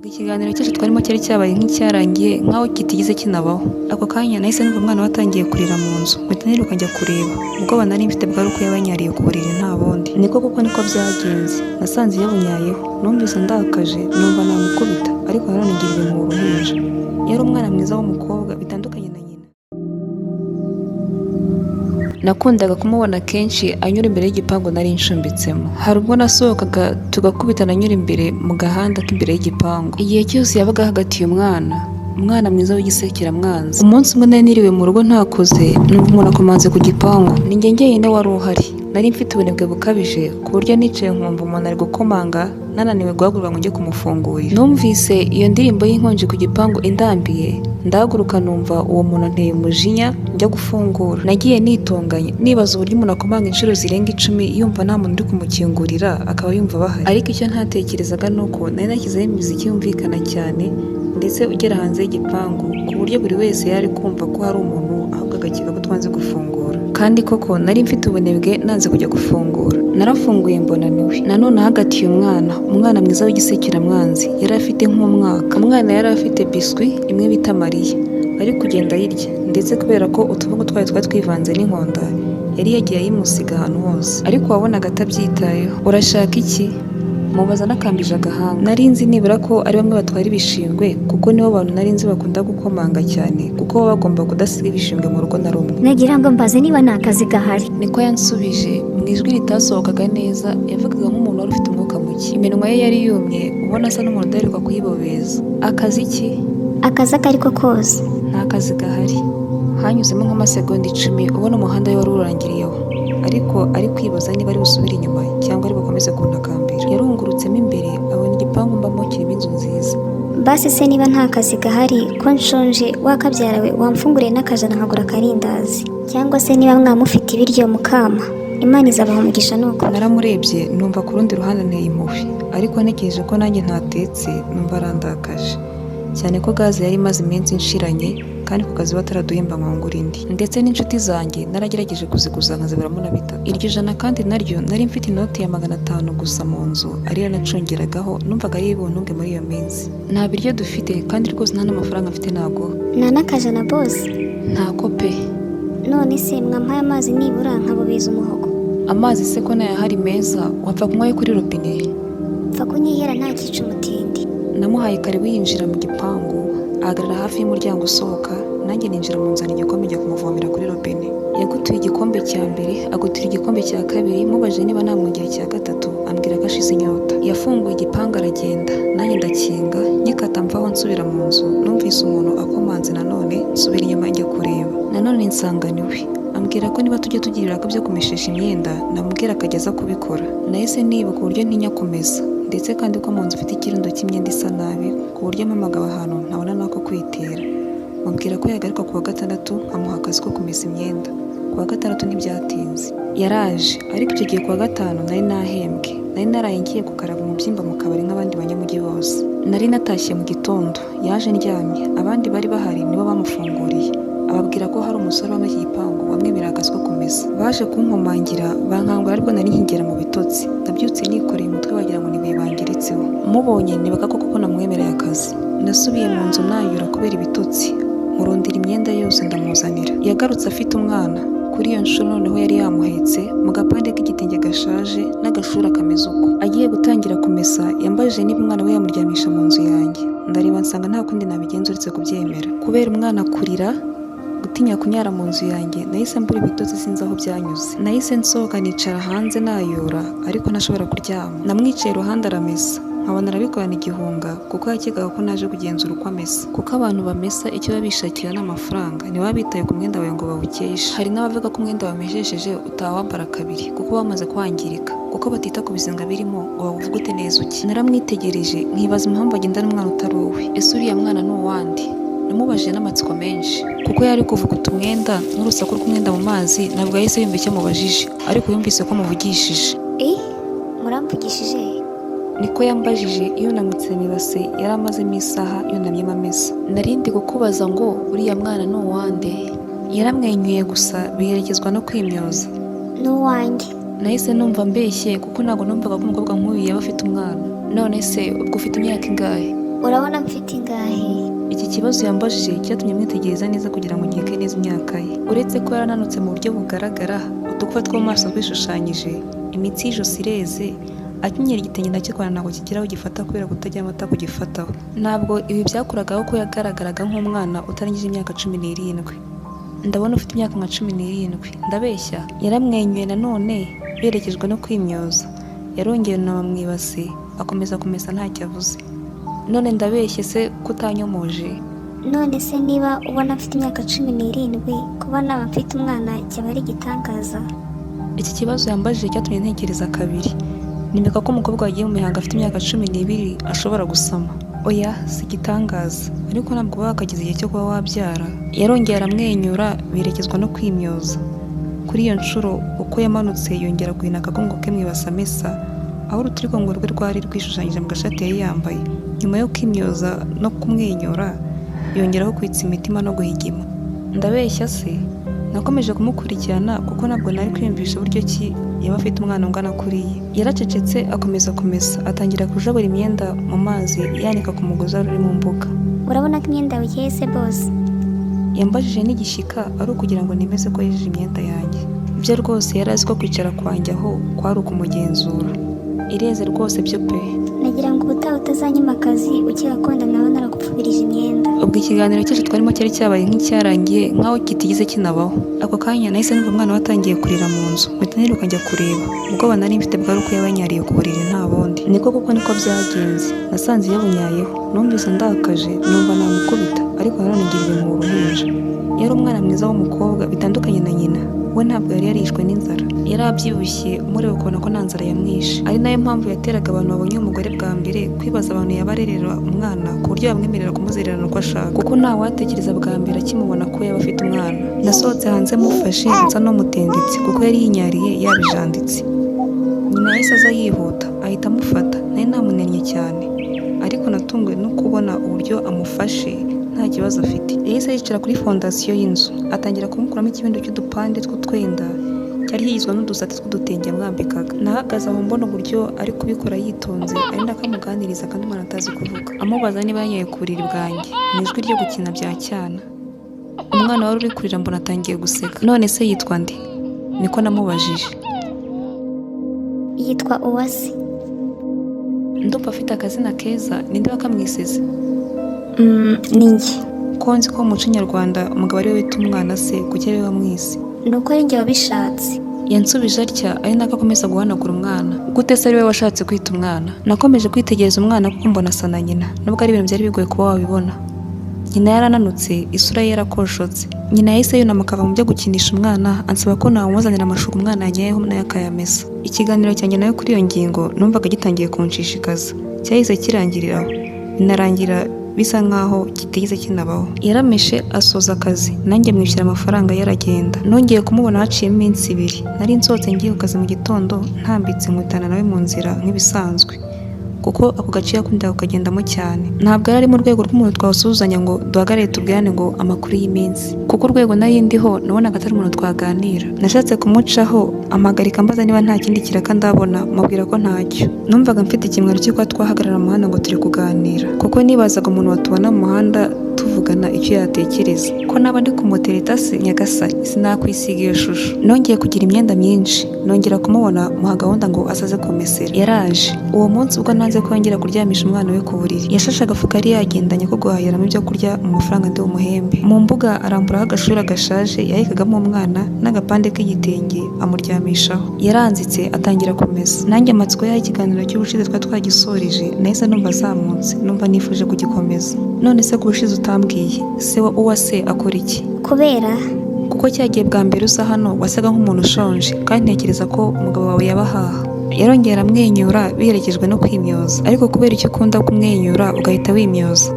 Ikiganiro cyacu twarimo cyari cyabaye nk'icyarangiye nk'aho kitigeze kinabaho. Ako kanya nahise numva umwana we atangiye kurira mu nzu, mpita niruka njya kureba. Ubwoba nari mfite bwari uko yabanyariye ku buriri nta bundi. Niko byagenze. Nasanze yabunyayeho, numvise ndakaje numva namukubita, ariko nanone ngirira mu ruhinja. Yari umwana mwiza w'umukobwa bitandukanye na nyina. Nakundaga kumubona kenshi anyura imbere y'igipangu nari ncumbitsemo. Hari ubwo nasohokaga tugakubitana anyura imbere mu gahanda k'imbere y'igipangu. Igihe cyose yabaga hagatiye umwana mwiza w'igisekeramwanzi. Umunsi umwe nari niriwe mu rugo ntakoze, numva umuntu akomanze ku gipangu. Ni njye njyenyine wari uhari. Nari mfite ubunebwe bukabije ku buryo nicaye nkumva umuntu ari gukomanga, nananiwe guhaguruka ngo njye kumufungurira. Numvise iyo ndirimbo y'inkonji ku gipangu indambiye, ndahaguruka numva uwo muntu anteye umujinya njya gufungura. Nagiye nitonganya nibaza uburyo umuntu akomanga inshuro zirenga 10 yumva nta muntu uri kumukingurira akaba yumva bahari. Ariko icyo ntatekerezaga nuko nari nashyizeho imiziki yumvikana cyane ndetse ugera hanze y'igipangu ku buryo buri wese yari kumva ko hari umuntu, ahubwo agakeka ko twanze gufungura. Kandi koko nari mfite ubunebwe nanze kujya gufungura. Narafunguye mbona niwe. Nanone hagatiye umwana mwiza w'igisekeramwanzi. Yari afite nk'umwaka. Umwana yari afite biswi imwe bita Mariya, ari kugenda ayirya, ndetse kubera ko utuvugo twari twivanze n'inkonda, yari yagiye ayimusiga ahantu hose, ariko wabonaga atabyitayeho. Urashaka iki? Mubaza nakambije agahanga. Nari nzi nibura ko ari bamwe batwara ibishingwe, kuko nibo bantu nari nzi bakunda gukomanga cyane, kuko baba bagomba kudasiga ibishingwe mu rugo na rumwe. Nagira ngo mbaze niba nta kazi gahari. Niko yansubije mu ijwi ritasohokaga neza, yavugaga nk'umuntu wari ufite umwuka muke. Iminwa ye yari yumye, ubona asa n'umuntu udaheruka kuyibobeza. Akazi ki? Akazi ako ariko kose. Nta kazi gahari. Hanyuzemo nk'amasegonda 10 ubona umuhanda we wari urangiriyeho, ariko ari kwibaza niba ari busubire inyuma cyangwa ari bukomeze kuntakambira. Yarungurutsemo imbere abona igipangu mbamo kirimo inzu nziza. Basi se niba nta kazi gahari ko nshonje, wakabyarawe wamfunguriye n'akajana nkagura akarindazi, cyangwa se niba mwamufite ibiryo mukama, Imana izabaha umugisha. Nuko naramurebye numva ku rundi ruhande nteye impuhwe, ariko ntekereje ko nanjye ntatetse numva arandakaje cyane ko gaze yari imaze iminsi nshiranye, kandi ku kazi bataraduhemba nkongura indi. Ndetse n'inshuti zanjye naragerageje kuziguza nkaziburamo na bitatu. Iryo jana kandi naryo nari mfite inoti ya 500 gusa mu nzu, ariyo nacungeragaho. Numvaga ari ibuntunge muri iyo minsi. Nta biryo dufite kandi rwose nta n'amafaranga mfite. Ntago nta n'akajana bosi. Ntako pe. None se mwampaye amazi nibura nkabubeza umuhogo? Amazi se ko nayo hari meza, wapfa kunywayo kuri robine? Pfa kunyihera nta cyica umutindi. Namuhaye karibu yinjira mu gipangu, ahagarara hafi y'umuryango usohoka, nanjye ninjira mu nzana igikombe njya kumuvomera kuri robine. Yagutuye igikombe cya mbere, agutira igikombe cya kabiri, mubajije niba namwongera icya gatatu, ambwira ko ashize inyota. Yafunguye igipangu aragenda, nanjye ndakinga, nyikata mvaho nsubira mu nzu. Numvise umuntu akomanze, nanone nsubira inyuma njya kureba. Nanone nsanganiwe, ambwira ko niba tujya tugira ibiraka byo kumeshesha imyenda, namubwira akageza kubikora. Nahise nibuka uburyo ntinya kumesa, ndetse kandi ko mu nzu ufite ikirundo cy'imyenda isa nabi, ku buryo mpamagaba ahantu ntabona n'ako kwitera. Mubwira ko yagaruka ku wa gatandatu nkamuha akazi ko kumesa imyenda. Ku wa gatandatu ntibyatinze, yaraje, ariko icyo gihe ku wa gatanu nari nahembwe. Nari naraye ngiye gukaraba umubyimba mu kabari nk'abandi banyamujyi bose. Nari natashye mu gitondo, yaje ndyamye, abandi bari bahari nibo bamufunguriye. Ababwira ko hari umusore wamaze igipangu wamwemerera akazi ko kumesa. Baje kunkomangira, bankangura, ariko nari nkigera mu bitotsi. Nabyutse nikoreye umutwe wagira ngo nibuye bangeretseho. Mubonye nibaga koko namwemereye akazi. Nasubiye mu nzu nayura kubera ibitotsi, murundira imyenda yose ndamuzanira. Yagarutse afite umwana. Kuri iyo nshuro noneho yari yamuhetse mu gapande k'igitenge gashaje n'agashura kameze uko. Agiye gutangira kumesa, yambajije niba umwana we yamuryamisha mu nzu yanjye. Ndareba nsanga nta kundi nabigenza uretse kubyemera. Kubera umwana kurira, gutinya kunyara mu nzu yanjye, nahise mbura ibitotsi sinzi aho byanyuze. Nahise nsohoka nicara hanze nayora, ariko ntashobora kuryama. Namwicaye iruhande aramesa, nkabona arabikorana igihunga, kuko yakekaga ko naje kugenzura uko amesa. Kuko abantu bamesa icyo baba bishakira n'amafaranga, ntibaba bitaye ku mwenda wawe ngo bawukeshe. Hari n'abavuga ko umwenda wamesheje utawambara kabiri kuko wamaze kwangirika, kuko batita ku bizinga birimo ngo bawuvugute neza uki. Naramwitegereje nkibaza impamvu agendana umwana utari uwe. Ese uriya mwana ni uwandi? Namubajije n'amatsiko menshi, kuko yari kuvuguta umwenda n'urusaku rw'umwenda mu mazi. Ntabwo yahise yumva icyo mubajije, ariko yumvise ko muvugishije. Muramvugishije? Niko yambajije yunamutse mu ibase yari amazemo isaha yunamyemo amesa. Narindi kukubaza ngo uriya mwana ni uwande? Yaramwenyuye gusa biherekezwa no kwimyoza. Ni uwanjye. Nahise numva mbeshye, kuko ntabwo numvaga ko umukobwa nk'uyu yaba afite umwana. None se ubwo ufite imyaka ingahe? urabona mfite ingahe? Iki kibazo yambajije cyatumye mwitegereza neza kugira ngo nkeke neza imyaka ye. Uretse ko yarananutse mu buryo bugaragara, udukufa two mu maso twishushanyije, imitsi y'ijosi ireze, akenyera igitenge ndakikora ntabwo kigira aho gifata kubera kutagira amata kugifataho. Ntabwo ibi byakuragaho ko yagaragaraga nk'umwana utarengeje imyaka 17. Ndabona ufite imyaka nka 17. Ndabeshya? Yaramwenyuye nanone yerekejwe no kwimyoza. Yarongeye yunama mu ibase akomeza kumesa ntacyo avuze. None ndabeshye se kutanyomoje? None se niba ubona mfite imyaka 17 kuba naba mfite umwana cyaba ari igitangaza? Iki kibazo yambajije cyatumye ntekereza kabiri. Nimeka ko umukobwa wagiye mu mihango afite imyaka 12 ashobora gusama. Oya, si igitangaza, ariko ntabwo baba bakagize igihe cyo kuba wabyara. Yarongeye aramwenyura birekezwa no kwimyoza. Kuri iyo nshuro uko yamanutse yongera guhina akagongo ke mu ibase amesa, aho urutirigongo rwe rwari rwishushanyije mu gashati yari yambaye. Nyuma yo kwimyoza no kumwenyura yongeraho kwitsa imitima no guhigima. Ndabeshya se? Nakomeje kumukurikirana kuko ntabwo nari kwiyumvisha uburyo ki yaba afite umwana ungana kuriya. Yaracecetse akomeza kumesa, atangira kujabura imyenda mu mazi yanika ku mugozi uri mu mbuga. Urabona ko imyenda yawe ikeye se boss? Yambajije n'igishika ari ukugira ngo nemeze ko yejeje imyenda yanjye. Ibyo rwose yari azi ko kwicara kwanjye aho kwari ukumugenzura. Ireze rwose byo pe. Nagira ngo ubutaha utazanyima akazi ukigakunda nawe narakupfubirije imyenda. Ubwo ikiganiro cyacu twarimo cyari cyabaye nk'icyarangiye nk'aho kitigeze kinabaho. Ako kanya nahise numva umwana watangiye kurira mu nzu, mpita niruka njya kureba. Ubwoba nari mfite bwari uko yabanyariye ku buriri nta bundi. Niko kuko niko byagenze. Nasanze yabunyayeho, numvise ndakaje numva namukubita, ariko nanone ngira mu ruhinja. Yari umwana mwiza w'umukobwa bitandukanye na nyina. We ntabwo yari yarishwe n'inzara, yari abyibushye umureba ukabona ko nta nzara yamwishe. Ari nayo mpamvu yateraga abantu babonye umugore bwa mbere kwibaza abantu yabarerera umwana ku buryo bamwemerera kumuzererana uko ashaka, kuko nta watekereza bwa mbere akimubona ko yaba afite umwana. Nasohotse hanze mufashe nsa n'umutendetse kuko yari yinyariye yabijanditse. Nyina yahise aza yihuta ahita amufata, nari namunennye cyane, ariko natunguwe no kubona uburyo amufashe nta kibazo afite. Yahise yicara kuri fondasiyo y'inzu atangira kumukuramo ikibindo cy'udupande tw'utwenda cyari higizwe n'udusate tw'udutenge yamwambikaga. Nahagaze aho mbona uburyo ari kubikora yitonze, ari ndakamuganiriza kandi umwana atazi kuvuga, amubaza niba yanyoye ku buriri bwanjye mu ijwi ryo gukina bya cyana. Umwana wari uri kurira mbona atangiye guseka. None se yitwa nde? Niko namubajije. Yitwa Uwase. Ndumva afite akazina keza, ninde wakamwisize? Ni njye. Ko nzi ko mu muco nyarwanda umugabo ari we wita umwana se, kuki ari we wamwise? Ni uko ari njye wabishatse. Yansubije atya ari nako akomeza guhanagura umwana. Gute se ari we washatse kwita umwana? Nakomeje kwitegereza umwana kuko mbona asa na nyina, nubwo ari ibintu byari bigoye kuba wabibona. Nyina yarananutse, isura ye yarakoshotse. Nyina yahise yunama akava mu byo gukinisha umwana, ansaba ko namuzanira amashuka umwana yanyayeho nayo akayamesa. Ikiganiro cyanjye nayo kuri iyo ngingo numvaga gitangiye kunshishikaza. Cyahise kirangiriraho, binarangira bisa nkaho kitigeze kinabaho. Yarameshe asoza akazi, nanjye mwishyura amafaranga yaragenda. Nongeye kumubona haciye iminsi 2. Nari nsohotse ngiye ku kazi mu gitondo, ntambitse nkutana nawe mu nzira nk'ibisanzwe, kuko ako gace yakundaga kukagendamo cyane. Ntabwo ari mu rwego rw'umuntu twasuzanya ngo duhagarare tubwirane ngo amakuru y'iminsi, kuko urwego nari ndiho nabonaga atari umuntu twaganira. Nashatse kumucaho amagarika mbaza niba nta kindi kiraka ndabona, mubwira ko ntacyo. Numvaga mfite ikimwaro cyo kuba twahagarara mu muhanda ngo turi kuganira, kuko nibazaga umuntu watubona mu muhanda tuvugana icyo yatekereza. Ko naba ndi kumutereta se Nyagasani, sinakwisiga iyo shusho. Nongeye kugira imyenda myinshi, nongera kumubona muha gahunda ngo asaze kumesera. Yaraje. Uwo munsi ubwo nanze ko yongera kuryamisha umwana we ku buriri, yashashe agafuka yari yagendanye ko guhahiramo ibyo kurya mu mafaranga ndi umuhembe. Mu mbuga aramburaho agashura gashaje yahekagamo umwana n'agapande k'igitenge amuryamishaho. Yaranzitse atangira kumesa. Nanjye amatsiko yaho ikiganiro cy'ubushize twagisoreje nahise numva azamutse, numva nifuje kugikomeza. None se kubushize utambwiye se wa Uwase akora iki? Kubera kuko cyagiye bwa mbere usa hano wasaga nk'umuntu ushonje, kandi ntekereza ko umugabo wawe yabahaha. Yarongera amwenyura biherekejwe no kwimyoza. Ariko kubera icyo ukunda kumwenyura ugahita wimyoza?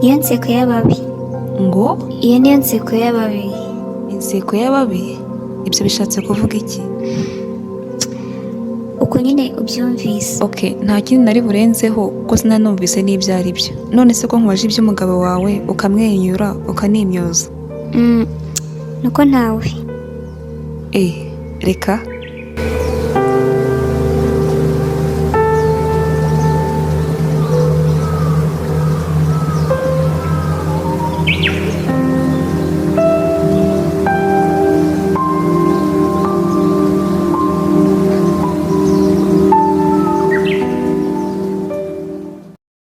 Iyo nseko y'ababi. Ngo iyo niyo nseko y'ababi. Inseko y'ababi? Ibyo bishatse kuvuga iki? Uko nyine ubyumvise. Okay, nta kindi nari burenzeho kuko sinanumvise n'ibyo ari byo. None se ko nkubaje iby'umugabo wawe ukamwenyura ukanimyoza? Nuko ntawe. Reka